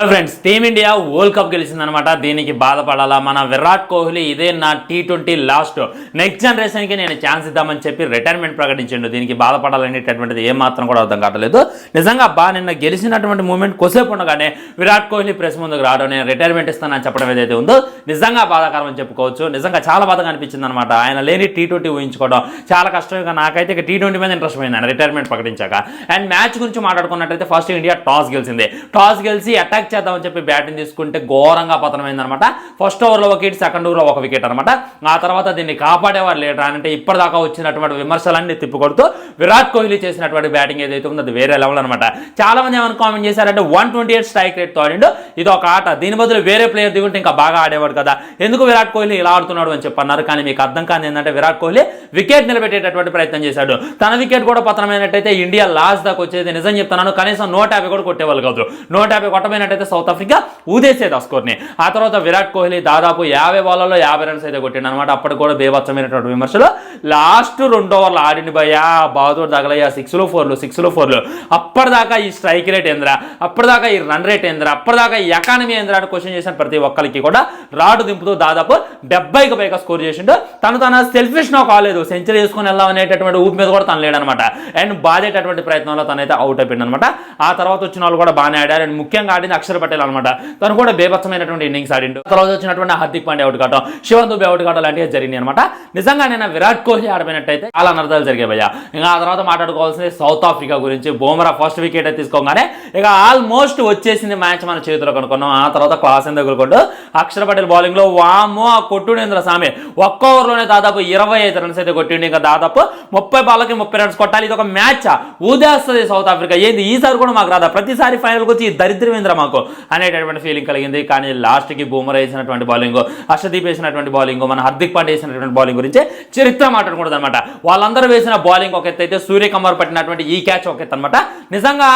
Friends team India world cup గెలిచిందనమాట. దీనికి బాధపడాలా? మన విరాట్ కోహ్లీ ఇదే నా T20 లాస్ట్, నెక్స్ట్ జనరేషన్కి నేను ఛాన్స్ ఇద్దామని చెప్పి రిటైర్మెంట్ ప్రకటించిండు. దీనికి బాధపడాలనేటటువంటిది ఏమాత్రం కూడా అర్థం కావట్లేదు. నిజంగా నిన్న గెలిచినటువంటి మూమెంట్ కొసేపు ఉండగానే విరాట్ కోహ్లీ ప్రెస్ ముందుకు రావడం, నేను రిటైర్మెంట్ ఇస్తానని చెప్పడం ఏదైతే ఉందో నిజంగా బాధాకరం అని చెప్పుకోవచ్చు. నిజంగా చాలా బాధగా అనిపించింది అనమాట. ఆయన లేని T20 ఊహించుకోవడం చాలా కష్టం. ఇక నాకైతే ఇక T20 మీద ఇంట్రెస్ట్ పోయింది ఆయన రిటైర్మెంట్ ప్రకటించాక. అండ్ మ్యాచ్ గురించి మాట్లాడుకున్నట్టయితే ఫస్ట్ ఇండియా టాస్ గెలిచింది. టాస్ గెలిచి అటాక్ చేద్దామని చెప్పి బ్యాటింగ్ తీసుకుంటే ఘోరంగా పతనమైంది అనమాట. ఫస్ట్ ఓవర్లో ఒక వికెట్, సెకండ్ ఓవర్లో ఒక వికెట్ అనమాట. ఆ తర్వాత దీన్ని కాపాడేవారు లేరు. అంటే ఇప్పటిదాకా వచ్చినటువంటి విమర్శలన్నీ తిప్పికొడుతూ విరాట్ కోహ్లీ చేసినటువంటి బ్యాటింగ్ ఏదైతే ఉందో అది వేరే లెవెల్ అనమాట. చాలా మంది ఏమైనా కామెంట్ చేశారంటే 128 స్ట్రైక్ రేట్ తో ఆడిండు, ఇది ఒక ఆట, దీని బదులు వేరే ప్లేయర్ దిగుంటే ఇంకా బాగా ఆడేవాడు కదా, ఎందుకు విరాట్ కోహ్లీ ఇలా ఆడుతున్నాడు అని చెప్పన్నారు. కానీ మీకు అర్థం కాదు ఏంటంటే విరాట్ కోహ్లీ వికెట్ నిలబెట్టేటటువంటి ప్రయత్నం చేశాడు. తన వికెట్ కూడా పతనమైనట్టయితే ఇండియా లాస్ట్ దాకా వచ్చేది. నిజం చెప్తున్నాను, కనీసం 150 కూడా కొట్టేవాళ్ళు కాదు. 150 కొట్టమైనట్టయితే సౌత్ ఆఫ్రికా ఊదేసేది ఆ స్కోర్ని. ఆ తర్వాత విరాట్ కోహ్లీ దాదాపు 50 బాల్లలో 50 రన్స్ అయితే కొట్టిండు అనమాట. అప్పటికి కూడా బేభత్సమైనటువంటి విమర్శలు. లాస్ట్ 2 ఓవర్లు ఆడిండి భయ్యా, బాదుడు తగలయ్యా, 6లు 4లు. అప్పటిదాకా ఈ స్ట్రైక్ రేట్ ఏంద్రా, అప్పటిదాకా ఈ రన్ రేట్ ఏంద్రా, అప్పటిదాకా ఈ ఎకానమీ ఏంద్రా అని క్వశ్చన్ చేసిన ప్రతి ఒక్కరికి కూడా రాడు దింపుతూ దాదాపు 70కి పైగా స్కోర్ చేసిండు. తన సెల్ఫిష్ నో కాలేదు, సెంచరీ చేసుకుని వెళ్దాం అనేటటువంటి ఊపి మీద కూడా తను లేడనమాట. అండ్ బాధేటటువంటి ప్రయత్నంలో తనైతే అవుట్ అయిపోయింది అనమాట. ఆ తర్వాత వచ్చిన వాళ్ళు కూడా బాగానే ఆడారు. అండ్ ముఖ్యంగా ఆడింది అక్షర్ పటేల్ అనమాట. తను కూడా బేభత్సమైనటువంటి ఇన్నింగ్స్ ఆడిండు. తర్వాత వచ్చినటువంటి హార్దిక్ పాండ్యా అవుట్ కావడం, శివన్ దుబే అవుట్ కావడం లాంటివి జరిగినాయి అనమాట. నిజంగా నేను విరాట్ కోహ్లీ ఆడిపోయినట్టయితే చాలా అనర్థాలు జరిగాయి భయ్యా. ఇంకా ఆ తర్వాత మాట్లాడుకోవాల్సింది సౌత్ ఆఫ్రికా గురించి. బుమ్రా ఫస్ట్ వికెట్ తీసుకోగానే ఇక ఆల్మోస్ట్ వచ్చేసింది మ్యాచ్ మన చేతిలో కనుక్కున్నాం. ఆ తర్వాత క్లాస్ ఎందుకు కొడుకుంటూ అక్షర్ పటేల్ బౌలింగ్ లో వామో ఆ కొట్టుడేంద్ర సామి ఒక్క ఓవర్లోనే దాదాపు 25 రన్స్ అయితే కొట్టిండు. ఇంకా దాదాపు 30 బాల్కి 30 రన్స్ కొట్టాలి. ఇది ఒక మ్యాచ్ ఊదేస్తుంది సౌత్ ఆఫ్రికా. ఏంది ఈసారి కూడా మాకు రాదా, ప్రతిసారి ఫైనల్కి వచ్చి దరిద్రమేంద్ర మాకు అనేటటువంటి ఫీలింగ్ కలిగింది. కానీ లాస్ట్కి బుమ్రా వేసినటువంటి బౌలింగ్, హర్షదీప్ వేసినటువంటి బౌలింగ్, మన హార్దిక్ పాండ్యా వేసినటువంటి బౌలింగ్ గురించి చరిత్ర మాట్లాడకూడదు అనమాట. వాళ్ళందరూ వేసిన బౌలింగ్ ఒక ఎత్తు అయితే సూర్యకుమార్ పట్టినటువంటి ఈ క్యాచ్ ఒక ఎత్తు అనమాట. నిజంగా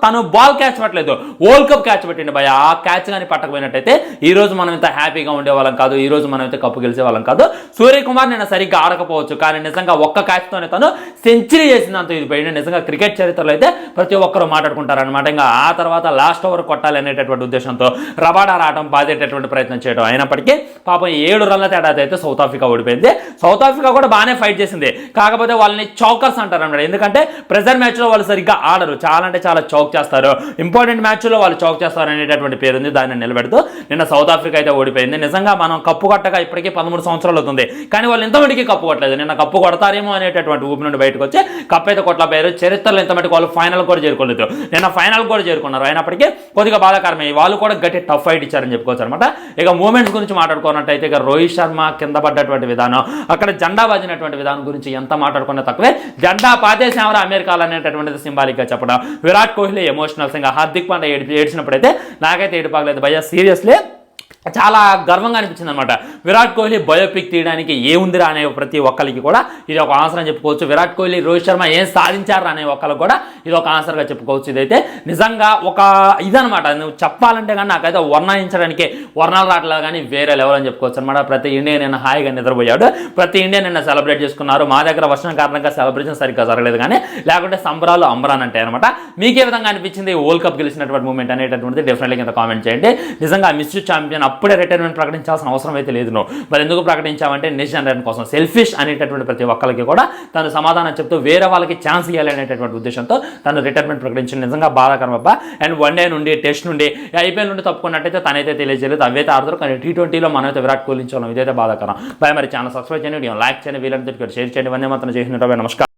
తను బాల్ క్యాచ్ పట్టలేదు, వరల్డ్ కప్ క్యాచ్ పెట్టిండు భయ. ఆ క్యాచ్ కానీ పట్టకపోయినట్టయితే ఈ రోజు మనం ఇంత హ్యాపీగా ఉండేవాళ్ళం కాదు, ఈ రోజు మనం అయితే కప్పు గెలిచే వాళ్ళం కాదు. సూర్యకుమార్ నేను సరిగ్గా ఆడకపోవచ్చు, కానీ నిజంగా ఒక్క క్యాచ్తోనే తను సెంచరీ చేసిందంత ఇది పోయింది. నిజంగా క్రికెట్ చరిత్రలో అయితే ప్రతి ఒక్కరు మాట్లాడుకుంటారనమాట. ఇంకా ఆ తర్వాత లాస్ట్ ఓవర్ కొట్టాలి అనేటటువంటి ఉద్దేశంతో రబాడా రావడం, బాధేటటువంటి ప్రయత్నం చేయడం. అయినప్పటికీ పాపం 7 రన్ల తేడా అయితే సౌత్ ఆఫ్రికా ఓడిపోయింది. సౌత్ ఆఫ్రికా కూడా బాగానే ఫైట్ చేసింది, కాకపోతే వాళ్ళని చౌకర్స్ అంటారు అన్నమాట. ఎందుకంటే ప్రెజర్ మ్యాచ్లో వాళ్ళు సరిగ్గా ఆడరు, చాలా అంటే చాలా చౌక్ చేస్తారు. ఇంపార్టెంట్ మ్యాచ్లో వాళ్ళు చౌక్ చేస్తారు అనేటటువంటి పేరుంది, దాన్ని నిలబెడుతూ నిన్న సౌత్ ఆఫ్రికా అయితే ఓడిపోయింది. నిజంగా మనం కప్పు కొట్టక ఇప్పటికీ 13 సంవత్సరాలు అవుతుంది, కానీ వాళ్ళు ఎంతమందికి కప్పు కొట్టలేదు. నిన్న కప్పు కొడతారేమో అనేటటువంటి ఊపి నుండి బయటకు వచ్చి కప్పు అయితే కొట్టలేకపోయారు. చరిత్రలో ఎంతమందికి వాళ్ళు ఫైనల్ కూడా చేరుకోలేదు, నిన్న ఫైనల్ కూడా చేరుకున్నారు. అయినప్పటికీ కొద్దిగా బాధాకరమే, వాళ్ళు కూడా గట్టి టఫ్ ఫైట్ ఇచ్చారని చెప్పుకోవచ్చు అనమాట. ఇక మూమెంట్స్ గురించి మాట్లాడుకున్నట్టయితే ఇక రోహిత్ శర్మ కింద పడ్డటువంటి విధానం, అక్కడ జెండా బాజినటువంటి విధానం గురించి ఎంత మాట్లాడుకున్నా తక్కువే. జెండా పాతేసేమరా అమెరికాలో అనేటటువంటిది సింబాలిక్గా చెప్పడం. విరాట్ కోహ్లీ ఎమోషనల్స్, ఇంకా హార్దిక్ పాండ్యా ఏడ్చినప్పుడైతే నాకైతే ఏడుపాగలేదు భయ్యా. సీరియస్లీ చాలా గర్వంగా అనిపించింది అనమాట. విరాట్ కోహ్లీ బయోపిక్ తీయడానికి ఏముందిరా అనే ప్రతి ఒక్కరికి కూడా ఇది ఒక ఆన్సర్ అని చెప్పుకోవచ్చు. విరాట్ కోహ్లీ, రోహిత్ శర్మ ఏం సాధించారా అనే ఒక్కరికి కూడా ఇది ఒక ఆన్సర్గా చెప్పుకోవచ్చు. ఇదైతే నిజంగా ఒక ఇదనమాట. నువ్వు చెప్పాలంటే కానీ నాకైతే వర్ణించడానికి వర్ణాలు రావట్లేదు, కానీ వేరే లెవెల్ అని చెప్పుకోవచ్చు అనమాట. ప్రతి ఇండియన్ నిన్న హాయిగా నిద్రపోయాడు, ప్రతి ఇండియన్ నిన్న సెలబ్రేట్ చేసుకున్నారు. మా దగ్గర వర్షం కారణంగా సెలబ్రేషన్ సరిగ్గా జరగలేదు, కానీ లేకుంటే సంబరాలు అంబరాన్ అంటే అనమాట. మీకే విధంగా అనిపించింది వరల్డ్ కప్ గెలిచినటువంటి మూమెంట్ అనేటటువంటిది డెఫినెట్లీ కింద కామెంట్ చేయండి. నిజంగా మిస్టర్ ఛాంపియన్ అప్పుడే రిటైర్మెంట్ ప్రకటించాల్సిన అవసరం అయితే లేదు. మరి ఎందుకు ప్రకటించామంటే నెక్స్ట్ జనరేషన్ కోసం, సెల్ఫిష్ అనేటటువంటి ప్రతి ఒక్కరికి కూడా తను సమాధానం చెప్తూ వేరే వాళ్ళకి ఛాన్స్ ఇవ్వాలి అనేటటువంటి ఉద్దేశంతో తను రిటైర్మెంట్ ప్రకటించింది. నిజంగా బాధాకరం అబ్బా. అండ్ వన్డే నుండి, టెస్ట్ నుండి, ఐపీఎల్ నుండి తప్పుకున్నట్టయితే తనైతే తెలియజేయలేదు, అవైతే ఆడతారు. కానీ T20లో మనమైతే విరాట్ కోహ్లీ ఇచ్చాం, ఇదైతే బాధాకరం. బాయ్. మరి ఛానల్ సబ్స్క్రైబ్ చేయండి, వీడియో లైక్ చేయండి, వీళ్ళందరికీ షేర్ చేయండి. వందే మాత్రం చేసినట్టు. నమస్కారం.